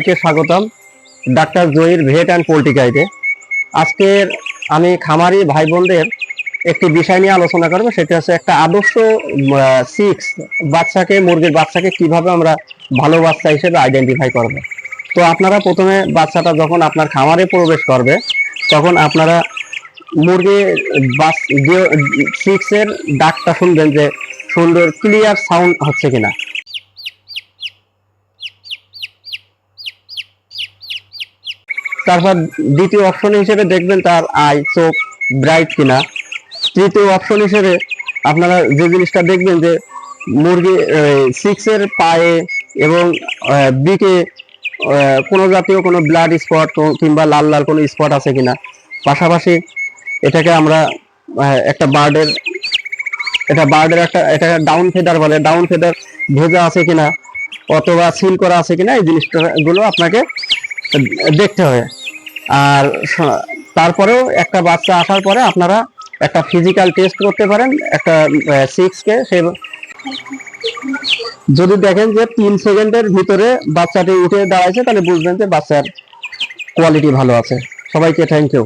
সবাইকে স্বাগতম doctor Zahir vet and poultry গাইডে। আজকের আমি খামারি ভাই বোনদের একটি বিষয় নিয়ে আলোচনা করব, সেটা হচ্ছে একটা আদর্শ সিক্স বাচ্চাকে, মুরগির বাচ্চাকে কিভাবে আমরা ভালো বাচ্চা হিসেবে আইডেন্টিফাই করব। তো আপনারা প্রথমে বাচ্চাটা যখন আপনার খামারে প্রবেশ করবে তখন আপনারা মুরগি সিক্স এর ডাকটা শুনবেন যে সুন্দর ক্লিয়ার সাউন্ড হচ্ছে কিনা। তারপর দ্বিতীয় অপশন হিসেবে দেখবেন তার আই, চোখ ব্রাইট কিনা। তৃতীয় অপশন হিসেবে আপনারা যে জিনিসটা দেখবেন যে মুরগি সিক্স এর পায়ে এবং বিকে কোনো জাতীয় কোনো ব্লাড স্পট কিংবা লাল লাল কোনো স্পট আছে কিনা। পাশাপাশি এটাকে আমরা একটা বার্ডের এটা ডাউন ফেদার বলে, ডাউন ফেদার ভেজা আছে কিনা অথবা সিল করা আছে কিনা, এই জিনিসটা গুলো আপনাকে দেখতে হবে। আর তারপরেও একটা বাচ্চা আসার পরে আপনারা একটা ফিজিক্যাল টেস্ট করতে পারেন একটা সিক্স কে। সে যদি দেখেন যে 3 সেকেন্ডের ভিতরে বাচ্চাটি উঠে দাঁড়াইছে তাহলে বুঝবেন যে বাচ্চার কোয়ালিটি ভালো আছে। সবাইকে থ্যাংক ইউ।